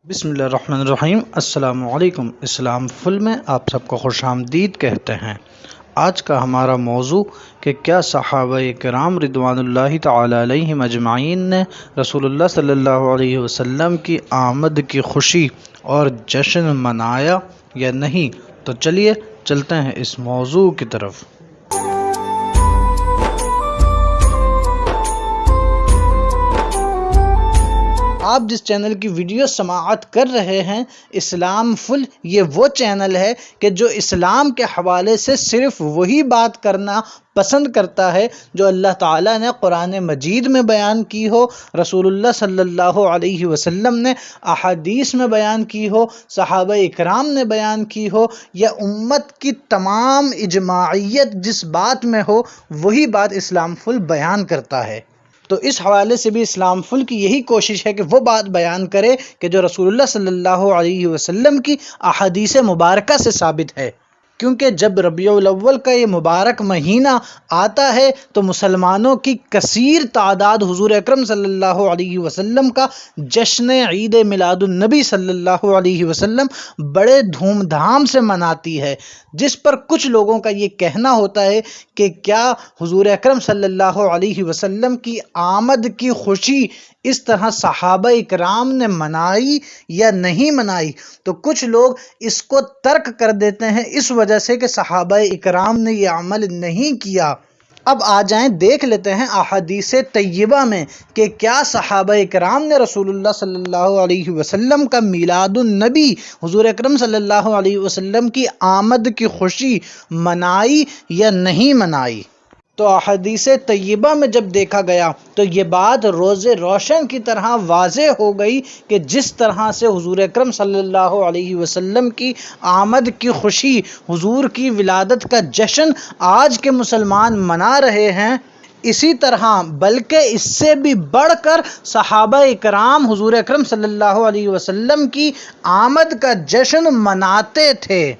بسم اللہ الرحمن الرحیم۔ السلام علیکم۔ اسلام فل میں آپ سب کو خوش آمدید کہتے ہیں۔ آج کا ہمارا موضوع کہ کیا صحابہ کرام رضوان اللہ تعالی علیہم اجمعین نے رسول اللہ صلی اللہ علیہ وسلم کی آمد کی خوشی اور جشن منایا یا نہیں؟ تو چلیے چلتے ہیں اس موضوع کی طرف۔ آپ جس چینل کی ویڈیو سماعت کر رہے ہیں، اسلام فل، یہ وہ چینل ہے کہ جو اسلام کے حوالے سے صرف وہی بات کرنا پسند کرتا ہے جو اللہ تعالیٰ نے قرآن مجید میں بیان کی ہو، رسول اللہ صلی اللہ علیہ وسلم نے احادیث میں بیان کی ہو، صحابہ اکرام نے بیان کی ہو، یا امت کی تمام اجماعیت جس بات میں ہو وہی بات اسلام فل بیان کرتا ہے۔ تو اس حوالے سے بھی اسلام فل کی یہی کوشش ہے کہ وہ بات بیان کرے کہ جو رسول اللہ صلی اللہ علیہ وسلم کی احادیث مبارکہ سے ثابت ہے، کیونکہ جب ربیع الاول کا یہ مبارک مہینہ آتا ہے تو مسلمانوں کی کثیر تعداد حضور اکرم صلی اللہ علیہ وسلم کا جشن عید میلاد النبی صلی اللہ علیہ وسلم بڑے دھوم دھام سے مناتی ہے، جس پر کچھ لوگوں کا یہ کہنا ہوتا ہے کہ کیا حضور اکرم صلی اللہ علیہ وسلم کی آمد کی خوشی اس طرح صحابہ اکرام نے منائی یا نہیں منائی؟ تو کچھ لوگ اس کو ترک کر دیتے ہیں اس وجہ سے کہ صحابہ اکرام نے یہ عمل نہیں کیا۔ اب آ جائیں دیکھ لیتے ہیں احادیث طیبہ میں کہ کیا صحابہ اکرام نے رسول اللہ صلی اللہ علیہ وسلم کا میلاد النبی، حضور اکرم صلی اللہ علیہ وسلم کی آمد کی خوشی منائی یا نہیں منائی؟ تو احادیث طیبہ میں جب دیکھا گیا تو یہ بات روز روشن کی طرح واضح ہو گئی کہ جس طرح سے حضور اکرم صلی اللہ علیہ وسلم کی آمد کی خوشی، حضور کی ولادت کا جشن آج کے مسلمان منا رہے ہیں، اسی طرح بلکہ اس سے بھی بڑھ کر صحابہ اکرام حضور اکرم صلی اللہ علیہ وسلم کی آمد کا جشن مناتے تھے۔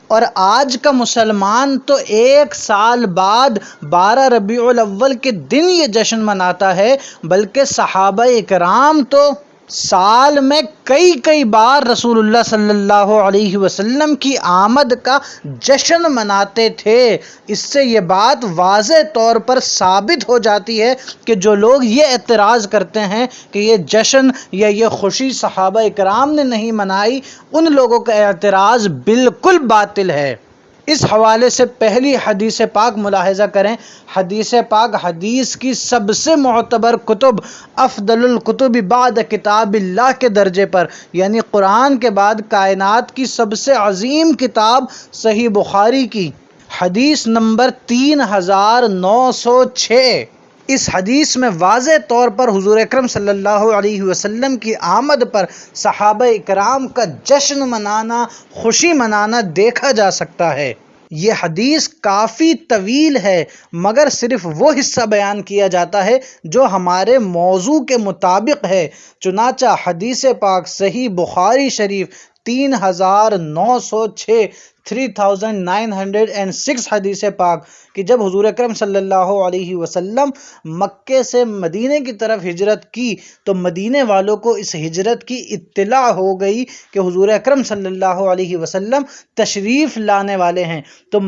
اور آج کا مسلمان تو ایک سال بعد 12 ربیع الاول کے دن یہ جشن مناتا ہے، بلکہ صحابہ اکرام تو سال میں کئی بار رسول اللہ صلی اللہ علیہ وسلم کی آمد کا جشن مناتے تھے۔ اس سے یہ بات واضح طور پر ثابت ہو جاتی ہے کہ جو لوگ یہ اعتراض کرتے ہیں کہ یہ جشن یا یہ خوشی صحابہ اکرام نے نہیں منائی، ان لوگوں کا اعتراض بالکل باطل ہے۔ اس حوالے سے پہلی حدیث پاک ملاحظہ کریں۔ حدیث پاک حدیث کی سب سے معتبر کتب، افضل الکتب بعد کتاب اللہ کے درجے پر، یعنی قرآن کے بعد کائنات کی سب سے عظیم کتاب صحیح بخاری کی حدیث نمبر 3906، اس حدیث میں واضح طور پر حضور اکرم صلی اللہ علیہ وسلم کی آمد پر صحابہ اکرام کا جشن منانا، خوشی منانا دیکھا جا سکتا ہے۔ یہ حدیث کافی طویل ہے، مگر صرف وہ حصہ بیان کیا جاتا ہے جو ہمارے موضوع کے مطابق ہے۔ چنانچہ حدیث پاک صحیح بخاری شریف 3906 3906 حدیث پاک کہ جب حضور اکرم صلی اللہ علیہ وسلم مکے سے مدینے کی طرف ہجرت کی تو مدینے والوں کو اس ہجرت کی اطلاع ہو گئی کہ حضور اکرم صلی اللہ علیہ وسلم تشریف لانے والے ہیں، تو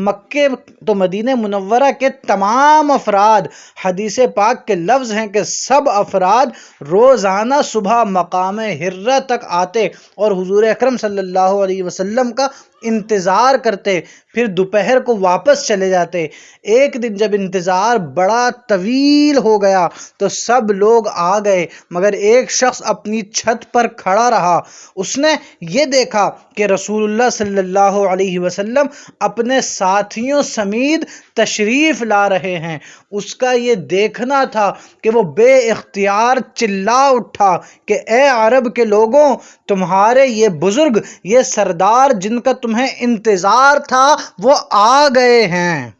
مدینہ منورہ کے تمام افراد، حدیث پاک کے لفظ ہیں کہ سب افراد روزانہ صبح مقام حرہ تک آتے اور حضور اکرم صلی اللہ علیہ وسلم کا انتظار کرتے، پھر دوپہر کو واپس چلے جاتے۔ ایک دن جب انتظار بڑا طویل ہو گیا تو سب لوگ آ گئے، مگر ایک شخص اپنی چھت پر کھڑا رہا۔ اس نے یہ دیکھا کہ رسول اللہ صلی اللہ علیہ وسلم اپنے ساتھیوں سمیت تشریف لا رہے ہیں۔ اس کا یہ دیکھنا تھا کہ وہ بے اختیار چلا اٹھا کہ اے عرب کے لوگوں، تمہارے یہ بزرگ، یہ سردار جن کا تمہیں انتظار تھا وہ آ گئے ہیں۔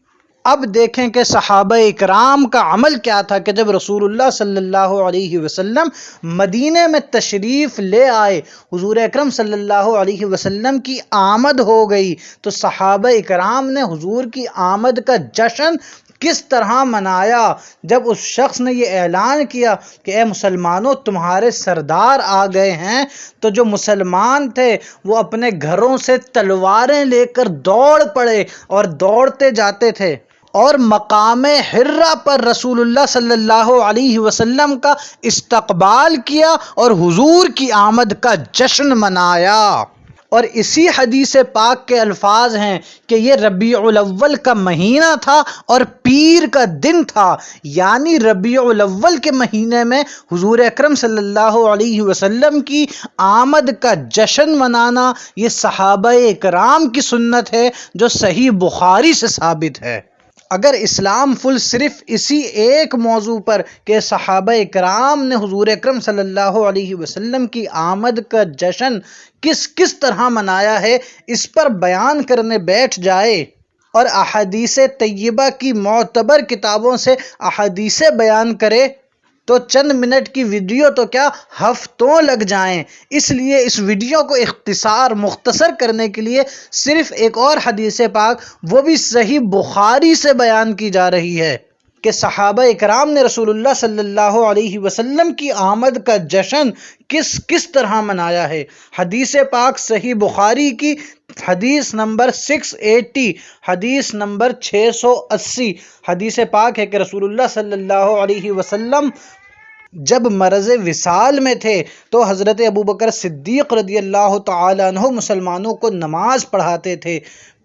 اب دیکھیں کہ صحابہ اکرام کا عمل کیا تھا کہ جب رسول اللہ صلی اللہ علیہ وسلم مدینے میں تشریف لے آئے، حضور اکرم صلی اللہ علیہ وسلم کی آمد ہو گئی، تو صحابہ اکرام نے حضور کی آمد کا جشن کس طرح منایا جب اس شخص نے یہ اعلان کیا کہ اے مسلمانوں تمہارے سردار آ گئے ہیں، تو جو مسلمان تھے وہ اپنے گھروں سے تلواریں لے کر دوڑ پڑے اور دوڑتے جاتے تھے اور مقام حرہ پر رسول اللہ صلی اللہ علیہ وسلم کا استقبال کیا اور حضور کی آمد کا جشن منایا۔ اور اسی حدیث پاک کے الفاظ ہیں کہ یہ ربیع الاول کا مہینہ تھا اور پیر کا دن تھا، یعنی ربیع الاول کے مہینے میں حضور اکرم صلی اللہ علیہ وسلم کی آمد کا جشن منانا یہ صحابہ کرام کی سنت ہے جو صحیح بخاری سے ثابت ہے۔ اگر اسلام فل صرف اسی ایک موضوع پر کہ صحابہ کرام نے حضور اکرم صلی اللہ علیہ وسلم کی آمد کا جشن کس طرح منایا ہے اس پر بیان کرنے بیٹھ جائے اور احادیث طیبہ کی معتبر کتابوں سے احادیث بیان کرے تو چند منٹ کی ویڈیو تو کیا ہفتوں لگ جائیں۔ اس لیے اس ویڈیو کو مختصر کرنے کے لیے صرف ایک اور حدیث پاک وہ بھی صحیح بخاری سے بیان کی جا رہی ہے کہ صحابہ اکرام نے رسول اللہ صلی اللہ علیہ وسلم کی آمد کا جشن کس طرح منایا ہے۔ حدیث پاک صحیح بخاری کی حدیث نمبر 680، حدیث نمبر 680 حدیث پاک ہے کہ رسول اللہ صلی اللہ علیہ وسلم جب مرض وصال میں تھے تو حضرت ابوبکر صدیق رضی اللہ تعالیٰ عنہ مسلمانوں کو نماز پڑھاتے تھے۔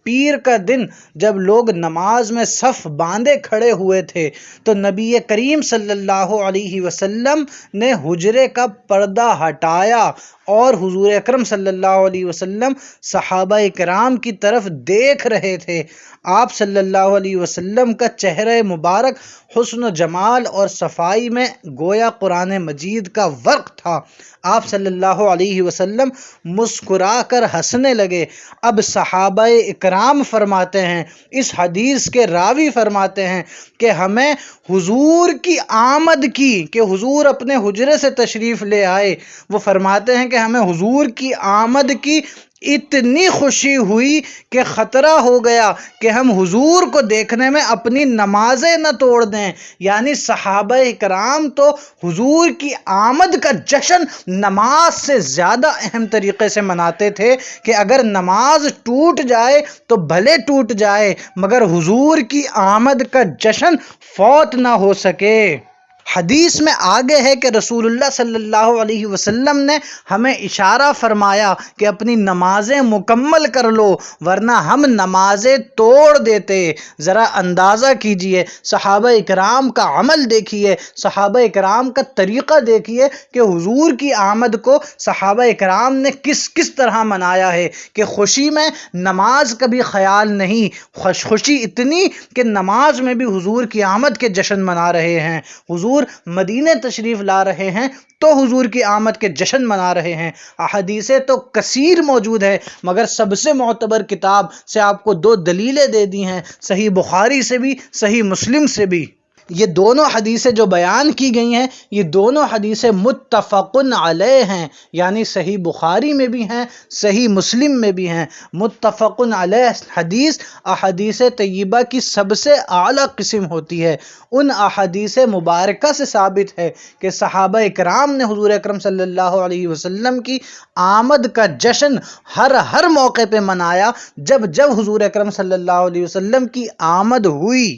پیر کا دن جب لوگ نماز میں صف باندھے کھڑے ہوئے تھے تو نبی کریم صلی اللہ علیہ وسلم نے حجرے کا پردہ ہٹایا اور حضور اکرم صلی اللہ علیہ وسلم صحابہ کرام کی طرف دیکھ رہے تھے۔ آپ صلی اللہ علیہ وسلم کا چہرہ مبارک حسن و جمال اور صفائی میں گویا قرآن مجید کا ورق تھا۔ آپ صلی اللہ علیہ وسلم مسکرا کر ہنسنے لگے۔ اب صحابہ اکرام فرماتے ہیں، اس حدیث کے راوی فرماتے ہیں کہ ہمیں حضور کی آمد کی، کہ حضور اپنے حجرے سے تشریف لے آئے، وہ فرماتے ہیں کہ ہمیں حضور کی آمد کی اتنی خوشی ہوئی کہ خطرہ ہو گیا کہ ہم حضور کو دیکھنے میں اپنی نمازیں نہ توڑ دیں۔ یعنی صحابہ کرام تو حضور کی آمد کا جشن نماز سے زیادہ اہم طریقے سے مناتے تھے کہ اگر نماز ٹوٹ جائے تو بھلے ٹوٹ جائے مگر حضور کی آمد کا جشن فوت نہ ہو سکے۔ حدیث میں آگے ہے کہ رسول اللہ صلی اللہ علیہ وسلم نے ہمیں اشارہ فرمایا کہ اپنی نمازیں مکمل کر لو ورنہ ہم نمازیں توڑ دیتے۔ ذرا اندازہ کیجئے، صحابہ اکرام کا عمل دیکھیے، صحابہ اکرام کا طریقہ دیکھیے کہ حضور کی آمد کو صحابہ اکرام نے کس طرح منایا ہے کہ خوشی میں نماز کا بھی خیال نہیں، خوشی اتنی کہ نماز میں بھی حضور کی آمد کے جشن منا رہے ہیں۔ حضور مدینے تشریف لا رہے ہیں تو حضور کی آمد کے جشن منا رہے ہیں۔ احادیثیں تو کثیر موجود ہے مگر سب سے معتبر کتاب سے آپ کو 2 دلیلیں دے دی ہیں، صحیح بخاری سے بھی صحیح مسلم سے بھی۔ یہ دونوں حدیثیں جو بیان کی گئی ہیں یہ دونوں حدیثیں متفقن علیہ ہیں، یعنی صحیح بخاری میں بھی ہیں صحیح مسلم میں بھی ہیں۔ متفقن علیہ حدیث احادیث طیبہ کی سب سے اعلیٰ قسم ہوتی ہے۔ ان احادیث مبارکہ سے ثابت ہے کہ صحابہ اکرام نے حضور اکرم صلی اللہ علیہ وسلم کی آمد کا جشن ہر موقع پہ منایا جب حضور اکرم صلی اللہ علیہ وسلم کی آمد ہوئی۔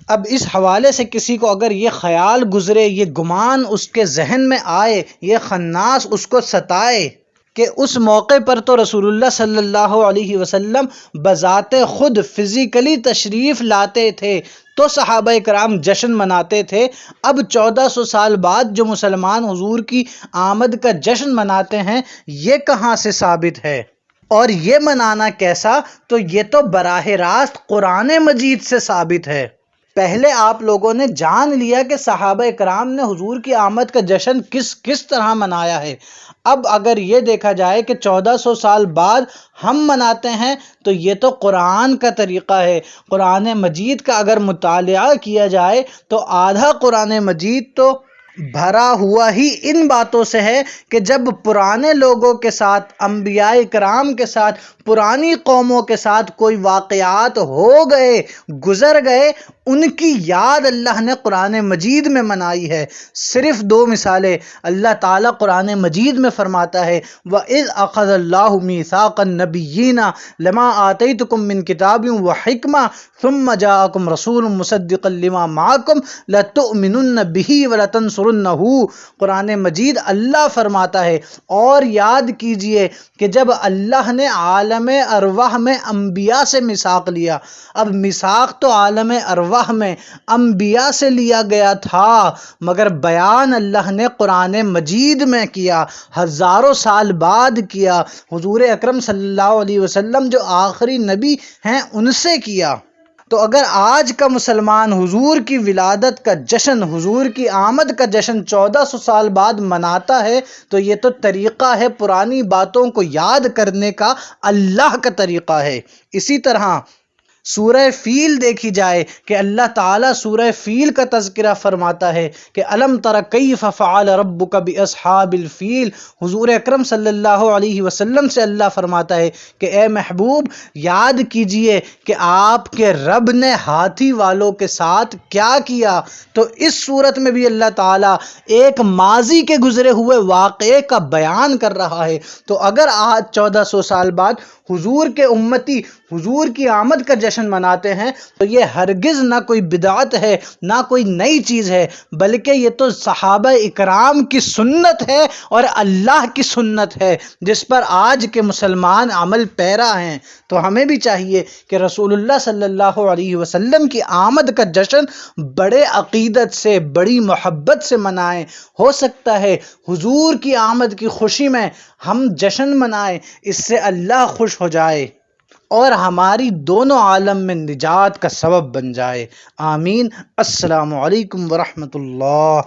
اب اس حوالے سے کسی کو اگر یہ خیال گزرے، یہ گمان اس کے ذہن میں آئے، یہ خناس اس کو ستائے کہ اس موقع پر تو رسول اللہ صلی اللہ علیہ وسلم بذات خود فزیکلی تشریف لاتے تھے تو صحابہ کرام جشن مناتے تھے، اب 1400 سال بعد جو مسلمان حضور کی آمد کا جشن مناتے ہیں یہ کہاں سے ثابت ہے؟ اور یہ منانا کیسا؟ تو یہ تو براہ راست قرآن مجید سے ثابت ہے۔ پہلے آپ لوگوں نے جان لیا کہ صحابہ کرام نے حضور کی آمد کا جشن کس طرح منایا ہے۔ اب اگر یہ دیکھا جائے کہ 1400 سال بعد ہم مناتے ہیں تو یہ تو قرآن کا طریقہ ہے۔ قرآن مجید کا اگر مطالعہ کیا جائے تو آدھا قرآن مجید تو بھرا ہوا ہی ان باتوں سے ہے کہ جب پرانے لوگوں کے ساتھ، انبیاء کرام کے ساتھ، پرانی قوموں کے ساتھ کوئی واقعات ہو گئے، گزر گئے، ان کی یاد اللہ نے قرآن مجید میں منائی ہے۔ صرف 2 مثالیں اللہ تعالیٰ قرآن مجید میں فرماتا ہے، وَإِذْ أَخَذَ اللَّهُ مِيثَاقَ النَّبِيِّينَ لَمَا آتَيْتُكُم مِّن كِتَابٍ وَحِكْمَةٍ ثُمَّ جَاءَكُمْ رَسُولٌ مُصَدِّقًا لِّمَا مَعَكُمْ لَتُؤْمِنُنَّ بِهِ وَلَتَنصُرُنَّهُ۔ قرآن مجید اللہ فرماتا ہے، اور یاد کیجئے کہ جب اللہ نے عالم ارواح میں انبیاء سے میثاق لیا، اب میثاق تو عالم ارواح میں انبیاء سے لیا گیا تھا، مگر بیان اللہ نے قرآن مجید میں کیا، ہزاروں سال بعد کیا، حضور اکرم صلی اللہ علیہ وسلم جو آخری نبی ہیں ان سے کیا۔ تو اگر آج کا مسلمان حضور کی ولادت کا جشن، حضور کی آمد کا جشن 1400 سال بعد مناتا ہے تو یہ تو طریقہ ہے پرانی باتوں کو یاد کرنے کا، اللہ کا طریقہ ہے۔ اسی طرح سورہ فیل دیکھی جائے کہ اللہ تعالیٰ سورہ فیل کا تذکرہ فرماتا ہے کہ الم تر کیف فعل ربک باصحاب الفیل۔ حضور اکرم صلی اللہ علیہ وسلم سے اللہ فرماتا ہے کہ اے محبوب یاد کیجئے کہ آپ کے رب نے ہاتھی والوں کے ساتھ کیا کیا۔ تو اس صورت میں بھی اللہ تعالیٰ ایک ماضی کے گزرے ہوئے واقعے کا بیان کر رہا ہے۔ تو اگر آج 1400 سال بعد حضور کے امتی حضور کی آمد کا جشن مناتے ہیں تو یہ ہرگز نہ کوئی بدعت ہے، نہ کوئی نئی چیز ہے، بلکہ یہ تو صحابہ اکرام کی سنت ہے اور اللہ کی سنت ہے جس پر آج کے مسلمان عمل پیرا ہیں۔ تو ہمیں بھی چاہیے کہ رسول اللہ صلی اللہ علیہ وسلم کی آمد کا جشن بڑے عقیدت سے، بڑی محبت سے منائیں۔ ہو سکتا ہے حضور کی آمد کی خوشی میں ہم جشن منائیں، اس سے اللہ خوش ہو جائے اور ہماری دونوں عالم میں نجات کا سبب بن جائے۔ آمین۔ السلام علیکم ورحمۃ اللہ۔